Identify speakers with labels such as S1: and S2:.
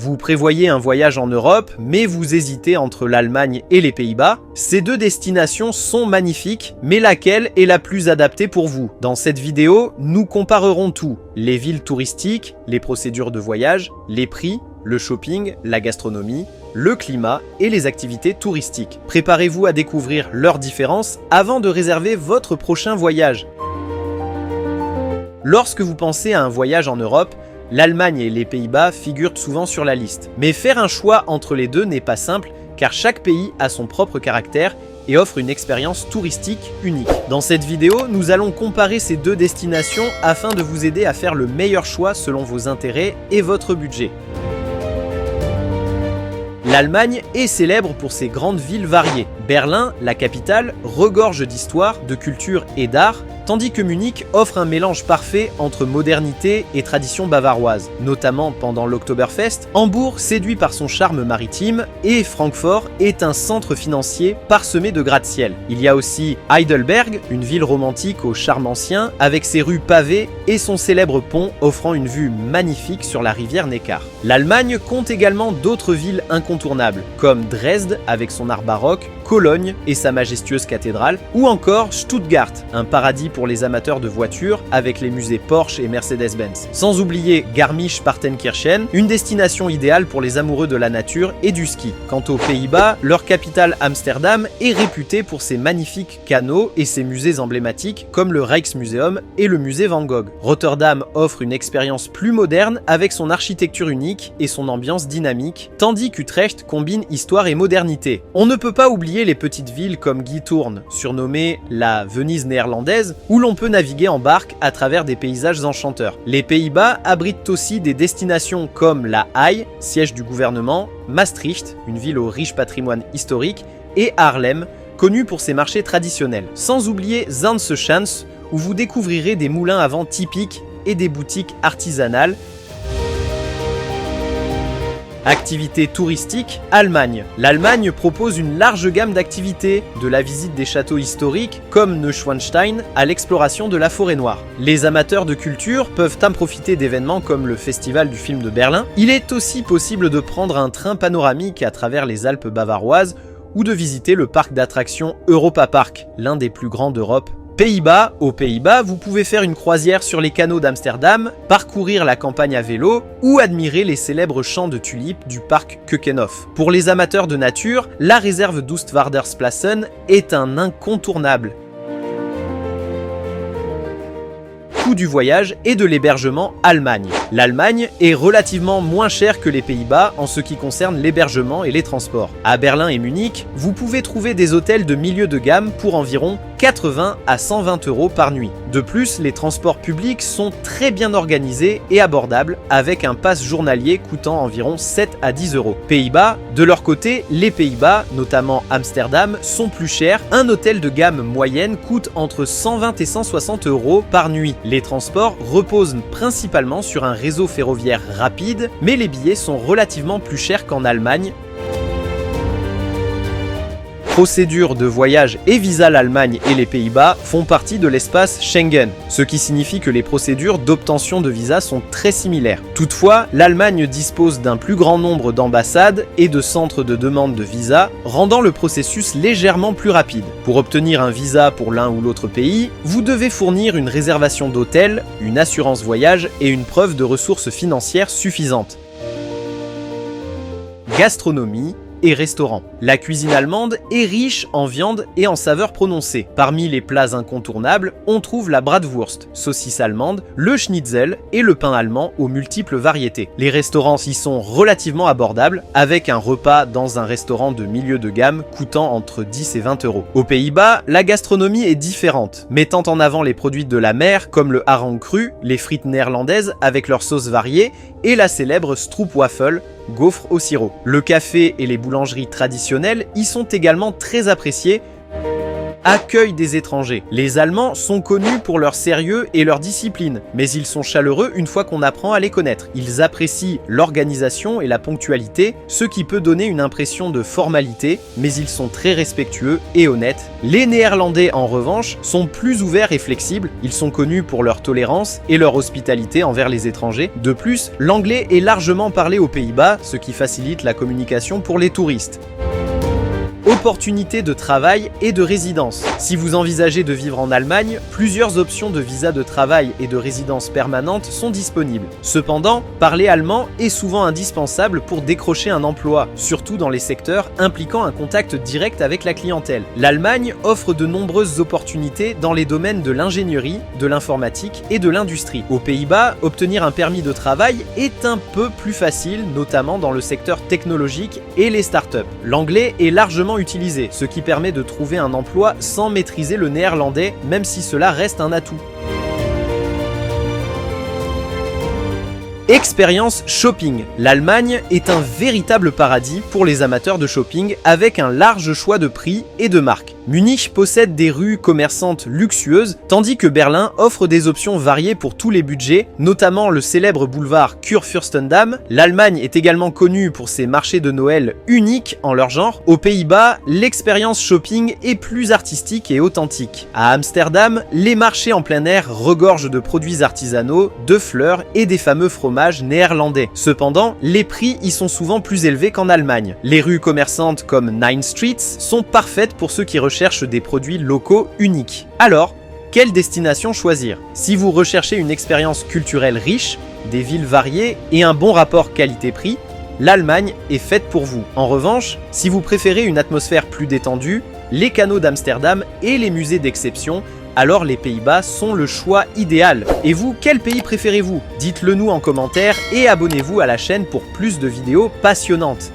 S1: Vous prévoyez un voyage en Europe, mais vous hésitez entre l'Allemagne et les Pays-Bas. Ces deux destinations sont magnifiques, mais laquelle est la plus adaptée pour vous? Dans cette vidéo, nous comparerons tout. Les villes touristiques, les procédures de voyage, les prix, le shopping, la gastronomie, le climat et les activités touristiques. Préparez-vous à découvrir leurs différences avant de réserver votre prochain voyage. Lorsque vous pensez à un voyage en Europe, l'Allemagne et les Pays-Bas figurent souvent sur la liste. Mais faire un choix entre les deux n'est pas simple, car chaque pays a son propre caractère et offre une expérience touristique unique. Dans cette vidéo, nous allons comparer ces deux destinations afin de vous aider à faire le meilleur choix selon vos intérêts et votre budget. L'Allemagne est célèbre pour ses grandes villes variées. Berlin, la capitale, regorge d'histoire, de culture et d'art, tandis que Munich offre un mélange parfait entre modernité et tradition bavaroise, notamment pendant l'Oktoberfest. Hambourg séduit par son charme maritime et Francfort est un centre financier parsemé de gratte-ciel. Il y a aussi Heidelberg, une ville romantique au charme ancien, avec ses rues pavées et son célèbre pont offrant une vue magnifique sur la rivière Neckar. L'Allemagne compte également d'autres villes incontournables, comme Dresde avec son art baroque, Cologne et sa majestueuse cathédrale, ou encore Stuttgart, un paradis pour les amateurs de voitures avec les musées Porsche et Mercedes-Benz. Sans oublier Garmisch-Partenkirchen, une destination idéale pour les amoureux de la nature et du ski. Quant aux Pays-Bas, leur capitale Amsterdam est réputée pour ses magnifiques canaux et ses musées emblématiques comme le Rijksmuseum et le musée Van Gogh. Rotterdam offre une expérience plus moderne avec son architecture unique et son ambiance dynamique, tandis qu'Utrecht combine histoire et modernité. On ne peut pas oublier les petites villes comme Giethoorn, surnommée la Venise néerlandaise, où l'on peut naviguer en barque à travers des paysages enchanteurs. Les Pays-Bas abritent aussi des destinations comme La Haye, siège du gouvernement, Maastricht, une ville au riche patrimoine historique, et Haarlem, connue pour ses marchés traditionnels. Sans oublier Zaanse-Schans, où vous découvrirez des moulins à vent typiques et des boutiques artisanales. Activités touristiques, Allemagne. L'Allemagne propose une large gamme d'activités, de la visite des châteaux historiques comme Neuschwanstein à l'exploration de la forêt noire. Les amateurs de culture peuvent en profiter d'événements comme le Festival du film de Berlin. Il est aussi possible de prendre un train panoramique à travers les Alpes bavaroises ou de visiter le parc d'attractions Europa Park, l'un des plus grands d'Europe. Pays-Bas, aux Pays-Bas, vous pouvez faire une croisière sur les canaux d'Amsterdam, parcourir la campagne à vélo ou admirer les célèbres champs de tulipes du parc Keukenhof. Pour les amateurs de nature, la réserve d'Oostvaardersplassen est un incontournable. Coût du voyage et de l'hébergement Allemagne. L'Allemagne est relativement moins chère que les Pays-Bas en ce qui concerne l'hébergement et les transports. À Berlin et Munich, vous pouvez trouver des hôtels de milieu de gamme pour environ 80 à 120 € par nuit. De plus, les transports publics sont très bien organisés et abordables avec un pass journalier coûtant environ 7 à 10 €. Pays-Bas, de leur côté, les Pays-Bas, notamment Amsterdam, sont plus chers. Un hôtel de gamme moyenne coûte entre 120 et 160 € par nuit. Les transports reposent principalement sur un réseau ferroviaire rapide, mais les billets sont relativement plus chers qu'en Allemagne. Procédures de voyage et visa. L'Allemagne et les Pays-Bas font partie de l'espace Schengen, ce qui signifie que les procédures d'obtention de visa sont très similaires. Toutefois, l'Allemagne dispose d'un plus grand nombre d'ambassades et de centres de demande de visa, rendant le processus légèrement plus rapide. Pour obtenir un visa pour l'un ou l'autre pays, vous devez fournir une réservation d'hôtel, une assurance voyage et une preuve de ressources financières suffisantes. Gastronomie et restaurants. La cuisine allemande est riche en viande et en saveurs prononcées. Parmi les plats incontournables, on trouve la Bratwurst, saucisse allemande, le Schnitzel et le pain allemand aux multiples variétés. Les restaurants y sont relativement abordables, avec un repas dans un restaurant de milieu de gamme coûtant entre 10 et 20 €. Aux Pays-Bas, la gastronomie est différente, mettant en avant les produits de la mer comme le hareng cru, les frites néerlandaises avec leurs sauces variées et la célèbre stroopwafel, gaufre au sirop. Le café et les boulangeries traditionnelles y sont également très appréciés. accueillent des étrangers. Les Allemands sont connus pour leur sérieux et leur discipline, mais ils sont chaleureux une fois qu'on apprend à les connaître. Ils apprécient l'organisation et la ponctualité, ce qui peut donner une impression de formalité, mais ils sont très respectueux et honnêtes. Les Néerlandais, en revanche, sont plus ouverts et flexibles. Ils sont connus pour leur tolérance et leur hospitalité envers les étrangers. De plus, l'anglais est largement parlé aux Pays-Bas, ce qui facilite la communication pour les touristes. Opportunités de travail et de résidence. Si vous envisagez de vivre en Allemagne, plusieurs options de visa de travail et de résidence permanente sont disponibles. Cependant, parler allemand est souvent indispensable pour décrocher un emploi, surtout dans les secteurs impliquant un contact direct avec la clientèle. L'Allemagne offre de nombreuses opportunités dans les domaines de l'ingénierie, de l'informatique et de l'industrie. Aux Pays-Bas, obtenir un permis de travail est un peu plus facile, notamment dans le secteur technologique et les startups. L'anglais est largement utilisé, ce qui permet de trouver un emploi sans maîtriser le néerlandais, même si cela reste un atout. Expérience shopping. L'Allemagne est un véritable paradis pour les amateurs de shopping avec un large choix de prix et de marques. Munich possède des rues commerçantes luxueuses, tandis que Berlin offre des options variées pour tous les budgets, notamment le célèbre boulevard Kurfürstendamm. L'Allemagne est également connue pour ses marchés de Noël uniques en leur genre. Aux Pays-Bas, l'expérience shopping est plus artistique et authentique. À Amsterdam, les marchés en plein air regorgent de produits artisanaux, de fleurs et des fameux fromages néerlandais. Cependant, les prix y sont souvent plus élevés qu'en Allemagne. Les rues commerçantes comme Nine Streets sont parfaites pour ceux qui recherchent des produits locaux uniques. Alors, quelle destination choisir? Si vous recherchez une expérience culturelle riche, des villes variées et un bon rapport qualité-prix, l'Allemagne est faite pour vous. En revanche, si vous préférez une atmosphère plus détendue, les canaux d'Amsterdam et les musées d'exception, alors les Pays-Bas sont le choix idéal. Et vous, quel pays préférez-vous? Dites-le nous en commentaire et abonnez-vous à la chaîne pour plus de vidéos passionnantes.